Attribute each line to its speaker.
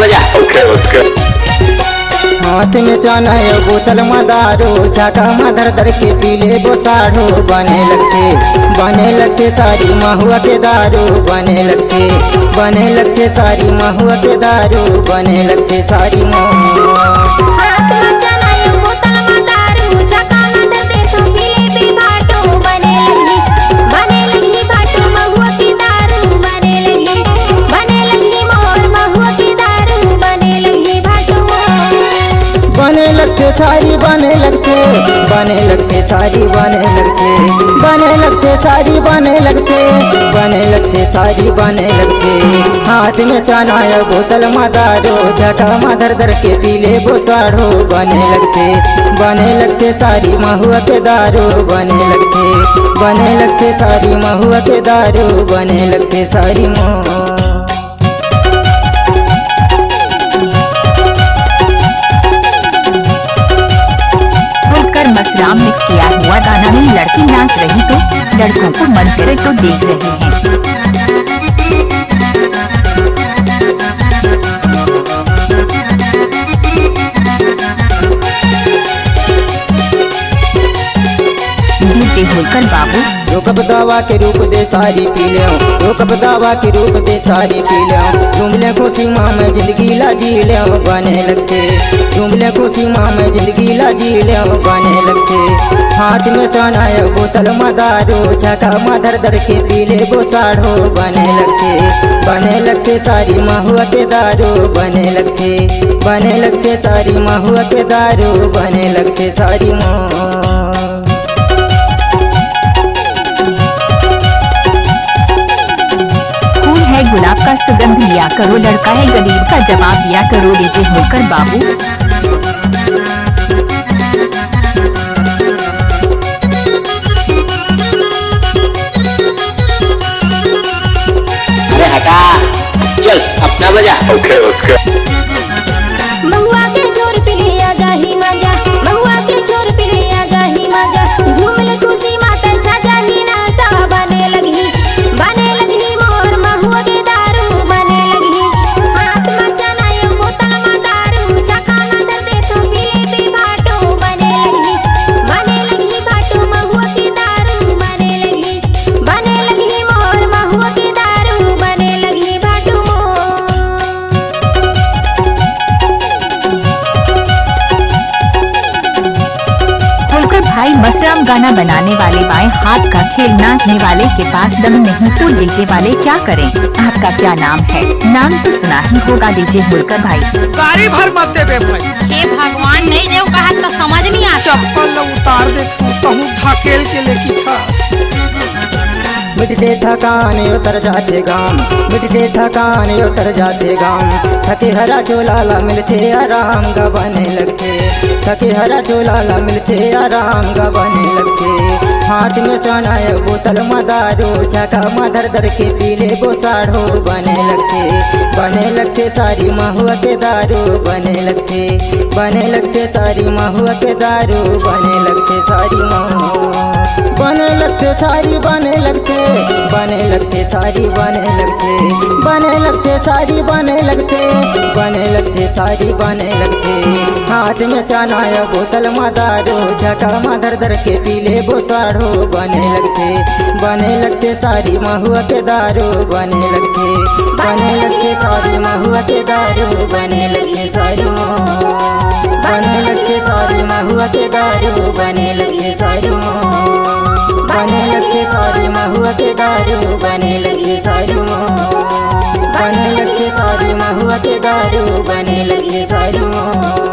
Speaker 1: बजा। Okay, let's go.
Speaker 2: हाथ में चाना है बोतल में दारू, झाका में धर धर के पीले वो साढ़ू। बने लगते सारी महुआ के दारू, बने लगते सारी महुआ के दारू, बने लगते सारी महुआ।
Speaker 3: हाथ में चाना है बोतल में दारू, झाका में धर दे तो पीले भी भाटो। बने लगी भाटो महुआ की दारू, बने लगी मोर महुआ की दारू, बने लगी भाटो मोर।
Speaker 2: बने लगते सारी बने लगते सारी बने लगते हाथ में चाना है बोतल में दारू, झका में धर धर के पीले वो साढ़ू। बने लगते सारी महुआ के दारू, बने लगते सारी महुआ के दारू, बने लगते सारी महुआ।
Speaker 4: मसराम मिक्स किया हुआ गाना में लड़की नाच रही तो लड़कों को मन करे तो देख रहे हैं। डीजे होकर बाबू
Speaker 2: रोकब दावा के रूप दे सारी पी ले, रोकब दावा के रूप दे सारी पी ले। झूमले खुशी माँ में जिंदगी ला जी ले, बने लगते झूमले खुशी माँ में जिंदगी ला जी ले, बने लगते। हाथ में चाना है बोतल में दारू, झका में धर धर के पी ले वो साढ़ू। बने लगते सारी महुआ के दारू, बने लगते सारी महुआ के दारू, बने लगते सारी महुआ।
Speaker 4: गुलाब का सुगंध लिया करो, लड़का है गरीब का जवाब दिया करो। डीजे होकर बाबू
Speaker 1: अरे हटा, चल अपना बजा। Okay, let's go.
Speaker 3: महुआ के जोर पे ले आ जाही मजा, महुआ के जोर पे ले आ जाही मजा। झूमले खुशी माता सजा ही ना सा, बने लगी मोर महुआ के दारू, बने लगी। हाथ में चाना है बोतल में दारू, झका में धर दे तो पीले भी भाटो। बने लगी भाटो महुआ की दारू, बने लगी मोर महुआ की दारू, बने लगी भाटो मोर।
Speaker 4: भाई मसराम गाना बनाने वाले बाएं हाथ का खेल, नाचने वाले के पास दम नहीं तो डीजे वाले क्या करें। आपका क्या नाम है? नाम तो सुना ही होगा डीजे होकर भाई।
Speaker 5: गाड़ी भर मत दे भाई।
Speaker 6: हे भगवान, नहीं देव कहा तो समझ नहीं आ।
Speaker 5: चप्पल उतार दे कहूँ धकेल के लेकी था।
Speaker 2: मिटते थकान उतर जाते गाम, मिटते थकान उतर जाते गाम। थके हरा चोलाला मिलते आराम गा, बने लगते थके हरा चोलाला मिलते आराम गा, बने लगते। हाथ में चाना है बोतल में दारू, झका में धर धर के पीले वो साढ़ू। बने लगते सारी महुआ के दारू, बने लगते सारी महुआ के दारू, बने लगते सारी महुआ। बने लगते सारी बने लगते सारी बने लगते हाथ में चाना है बोतल में दारू, झका में धर धर के पीले वो साढ़ू। बने लगते सारी महुआ के दारू, बने लगते सारी महुआ के दारू, बने लगते सारी महुआ। बने लगते सारी महुआ के दारू, बने लगते सारी महुआ। बने लगते सारी महुआ के दारू, बने लगते सारी महुआ। बने लगते सारी महुआ के दारू, बने लगते सारी महुआ।